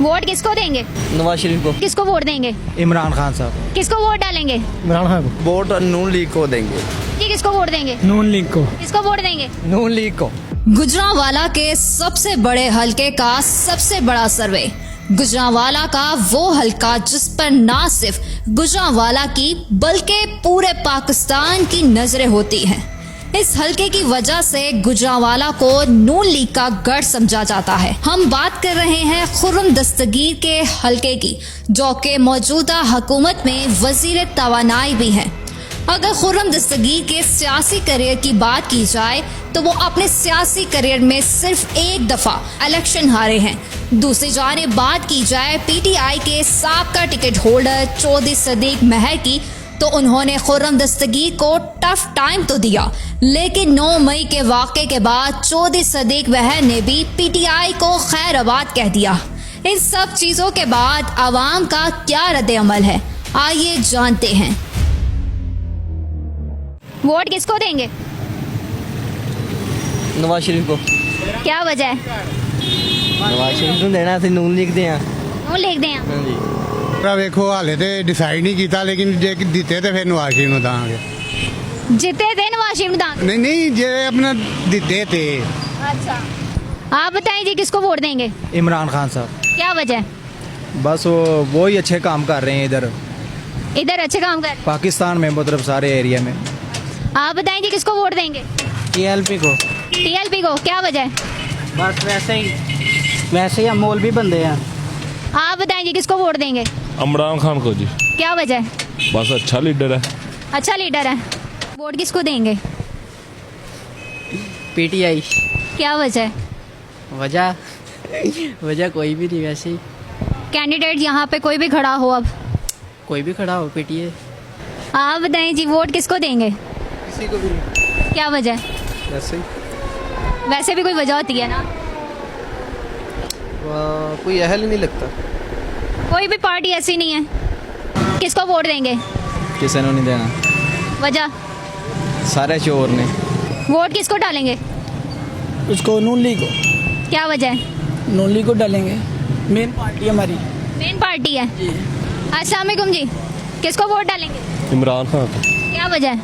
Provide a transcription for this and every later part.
Vote किसको देंगे? नवाज शरीफ को। किसको वोट देंगे? इमरान खान साहब। किसको वोट डालेंगे? इमरान खान को। वोट नून लीग को देंगे। जी किसको वोट देंगे? नून लीग को। किसको वोट देंगे? नून लीग को। गुजरांवाला के सबसे बड़े हलके का सबसे बड़ा सर्वे। गुजरांवाला का वो हलका जिस पर ना सिर्फ गुजरांवाला की बल्कि पूरे पाकिस्तान की नजरें होती हैं। इस हलके की वजह से गुजरांवाला को नून लीग का गढ़ समझा जाता है। हम बात कर रहे हैं खुर्रम दस्तगीर के हलके की, जो कि मौजूदा हुकूमत में वजीर तवानाई भी हैं। अगर खुर्रम दस्तगीर के सियासी करियर की बात की जाए तो वो अपने सियासी करियर में सिर्फ एक दफा इलेक्शन हारे हैं। दूसरी जानिब बात की जाए पीटीआई के साबका टिकट होल्डर चौधरी सदीक महर की, तो उन्होंने खुर्रम दस्तगीर को टफ टाइम तो दिया, लेकिन 9 मई के वाक़े के बाद चौधरी सदीक महर ने भी पीटीआई को खैराबाद कह दिया। इन सब चीजों के बाद आवाम का क्या रद्द अमल है, आइए जानते हैं। वोट किसको देंगे? नवाज शरीफ को। क्या वजह है? नवाज शरीफ ਨੂੰ ਦੇਣਾ, ਅਸੀਂ ਨੂਨ ਲੀਗ ਦੇ ਆ। नून लीग दें आप? ਹਾਂਜੀ। ਪਰ ਵੇਖੋ ਹਾਲੇ ਤੇ ਡਿਸਾਈਡ ਨਹੀਂ ਕੀਤਾ, ਲੇਕਿਨ ਜੇ ਦਿੱਤੇ ਤੇ ਫਿਰ ਨਵਾਜ਼ ਸ਼ਰੀਫ ਨੂੰ ਦਾਂਗੇ। जीते थे नवाज शरीफ दांग। ਨਹੀਂ ਨਹੀਂ ਜੇ ਆਪਣਾ ਦਿੱਤੇ ਤੇ। अच्छा, आप बताएं जी किसको वोट देंगे? इमरान खान साहब। क्या वजह? बस वो ही अच्छे काम कर रहे हैं इधर इधर अच्छे काम कर। पाकिस्तान में, मतलब सारे एरिया में। आप बताएं जी किसको वोट देंगे? टीएलपी को। टीएलपी को। क्या वजह है? बस वैसे ही हम मौलवी बंदे हैं। आप बताएं जी किसको वोट देंगे? इमरान खान को जी। क्या वजह है? बस अच्छा लीडर है। अच्छा लीडर है। वोट किसको देंगे? पीटीआई। क्या वजह है? वजह कोई भी नहीं, वैसे ही कैंडिडेट यहाँ पे कोई भी खड़ा हो, अब कोई भी खड़ा हो पीटीआई। आप बताएं जी वोट किसको देंगे? किसी को भी नहीं, क्या वजह है? वैसे ही वैसे भी कोई वजह होती है ना। कोई अहल नहीं लगता। कोई भी पार्टी ऐसी नहीं है। किसको वोट देंगे? ਕਿਸੇ ਨੂੰ ਨਹੀਂ ਦੇਣਾ, वजह? ਸਾਰੇ ਚੋਰ ਨੇ। वोट किसको डालेंगे? उसको नून लीग को। क्या वजह है? नून लीग को डालेंगे, मेन पार्टी हमारी। मेन पार्टी है। अस्सलाम वालेकुम जी, किसको वोट डालेंगे? इमरान खान को। क्या वजह है?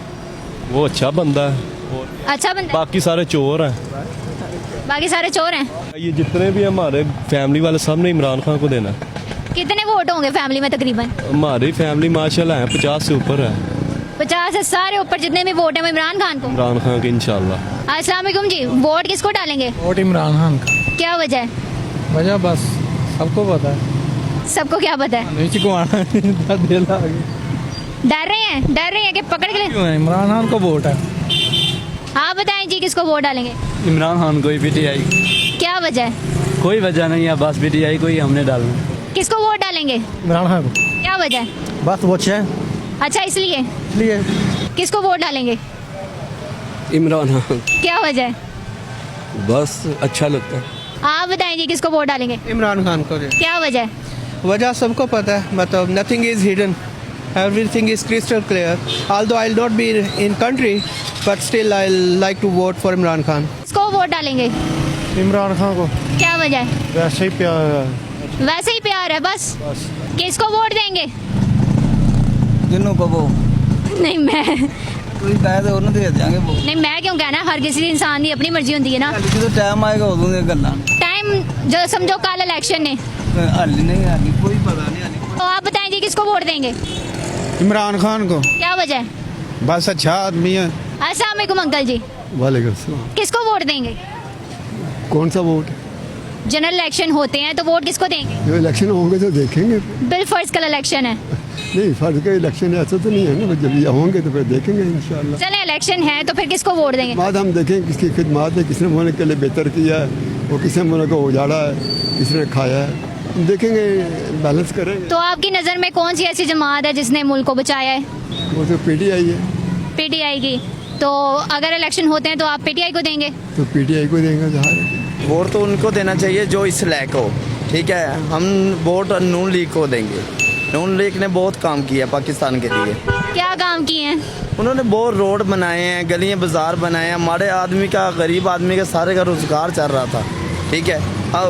वो अच्छा बंदा है और अच्छा बंदा है। बाकी सारे चोर हैं। बाकी सारे चोर हैं। ये जितने भी हमारे फैमिली वाले सब ने इमरान खान को देना। कितने वोट होंगे फैमिली में तकरीबन? हमारी फैमिली माशाल्लाह है 50 से ऊपर है। 50 से सारे ऊपर जितने भी वोट हैं वो इमरान खान को। इमरान खान के इंशाल्लाह। अस्सलाम वालेकुम जी, वोट किसको डालेंगे? वोट इमरान खान का। क्या वजह है? वजह बस सबको पता है। सबको क्या पता है? नहीं चिकवाना डर रहे हैं कि पकड़ के ले? क्यों है? इमरान खान को वोट है। आप बताएं जी किसको वोट डालेंगे? इमरान खान को ही, पीटीआई। क्या वजह है? कोई वजह नहीं है, बस पीटीआई को ही हमने डालना। किसको वोट डालेंगे? इमरान खान को। क्या वजह है? बस वो है, अच्छा इसलिए। इसलिए किसको वोट डालेंगे? इमरान खान। क्या वजह है? बस अच्छा लगता है। आप बताएं जी किसको वोट डालेंगे? इमरान खान को। क्या वजह है? वजह सबको पता है, मतलब nothing is hidden, everything is crystal clear. Although I'll not be in country, but still I'll like to vote for Imran Khan. किसको वोट डालेंगे? इमरान खान को। क्या वजह है? वैसे ही प्यार है। वैसे ही प्यार है बस। किसको वोट देंगे? जिन्हों को वो नहीं मैं कोई कहे तो उन्होंने दे देंगे वो। नहीं मैं क्यों कहना, हर किसी इंसान की अपनी मर्जी होती है ना। ਜਦੋਂ ਟਾਈਮ ਆਏਗਾ ਉਦੋਂ ਦੀਆਂ ਗੱਲਾਂ। टाइम जो समझो कल इलेक्शन ने। ਹਾਲੇ ਨਹੀਂ ਹਾਲੇ ਕੋਈ ਪਤਾ ਨਹੀਂ ਹਾਲੇ। तो आप बताएं जी किसको वोट देंगे? इमरान खान को। क्या वजह है? बस अच्छा आदमी है। अस्सलाम वालेकुम अंकल जी, वालेकुम सलाम। किसको वोट देंगे? कौन सा वोट? जनरल इलेक्शन होते हैं तो वोट किसको देंगे? जो इलेक्शन होंगे तो देखेंगे। बिल फर्ज कल इलेक्शन है। नहीं फर्ज का इलेक्शन ऐसा तो नहीं है ना, जब ये होंगे तो फिर देखेंगे इंशाल्लाह। चले इलेक्शन है तो फिर किसको वोट देंगे? बाद हम देखेंगे किसकी खिदमत है, किसने मुल्क के लिए बेहतर किया है, वो किसने मुल्क को उजाड़ा है, किसने खाया है, देखेंगे, बैलेंस करेंगे। तो आपकी नज़र में कौन सी ऐसी जमात है जिसने मुल्क को बचाया है? वो तो पीटीआई है। पीटीआई की। तो अगर इलेक्शन होते हैं तो आप पीटीआई को देंगे? तो पीटीआई को देंगे ज़ाहिर। वोट तो उनको देना चाहिए जो इस लायक हो, ठीक है। हम वोट नून लीग को देंगे। नून लीग ने बहुत काम किया पाकिस्तान के लिए। क्या काम किए हैं? उन्होंने बहुत रोड बनाए हैं, गलियां बाजार बनाए हैं, हमारे आदमी का, गरीब आदमी का सारे का रोजगार चल रहा था, ठीक है। और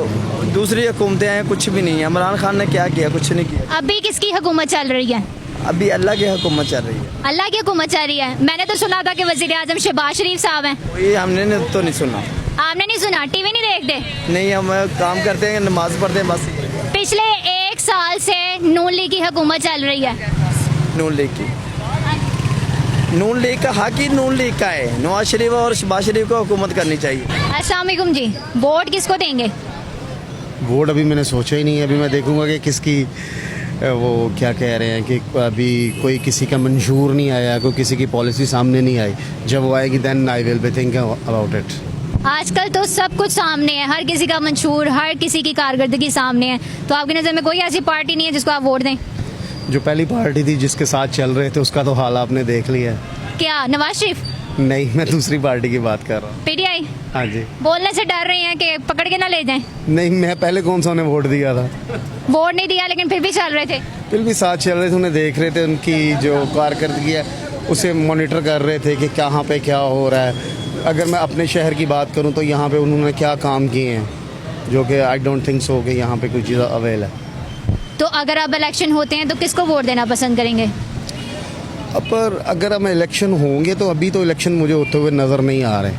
दूसरी हुकूमतें हैं, कुछ भी नहीं है। इमरान खान ने क्या किया? कुछ नहीं किया। अभी किसकी हुकूमत चल रही है? अभी अल्लाह की हुकूमत चल रही है। अल्लाह की हुकूमत चल रही है। मैंने तो सुना था कि वजीर आजम शहबाज शरीफ साहब हैं। कोई हमने तो नहीं सुना। आपने नहीं सुना? टीवी नहीं देखते? नहीं, हम काम करते हैं, नमाज पढ़ते हैं बस। पिछले 1 साल से नून लीग की हुकूमत चल रही है। नून लीग की, नून लीग का हक ही नून लीग का है। नवाज शरीफ और शहबाज शरीफ को हुकूमत करनी चाहिए। अस्सलाम वालेकुम जी, वोट किसको देंगे? वोट अभी मैंने सोचा ही नहीं है। अभी मैं देखूंगा कि किसकी वो क्या कह रहे हैं कि अभी कोई किसी का मंशूर नहीं आया, कोई किसी की पॉलिसी सामने नहीं आई। जब वो आएगी then I will be thinking about it. आजकल तो सब कुछ सामने है, हर किसी का मंशूर, हर किसी की कारकर्दगी सामने है। तो आपकी नज़र में कोई ऐसी पार्टी नहीं है जिसको आप वोट दें? जो पहली पार्टी थी जिसके साथ चल रहे थे उसका तो हाल आपने देख लिया है। क्या नवाज शरीफ? नहीं, मैं दूसरी पार्टी की बात कर रहा हूँ। पीटीआई? हाँ जी। बोलने से डर रहे हैं कि पकड़ के ना ले जाएं? नहीं, मैं पहले कौन सा उन्हें वोट दिया था। वोट नहीं दिया लेकिन फिर भी चल रहे थे। फिर भी साथ चल रहे थे, उन्हें देख रहे थे, उनकी जो कारकर्दगी है उसे मॉनिटर कर रहे थे कि कहाँ पे क्या हो रहा है। अगर मैं अपने शहर की बात करूं तो यहाँ पे उन्होंने क्या काम किए हैं जो कि आई डोंट थिंक सो कि यहाँ पे कोई चीज़ अवेल है। तो अगर अब इलेक्शन होते हैं तो किसको वोट देना पसंद करेंगे? अब पर अगर हम इलेक्शन होंगे तो अभी तो इलेक्शन मुझे होते हुए नज़र नहीं आ रहे।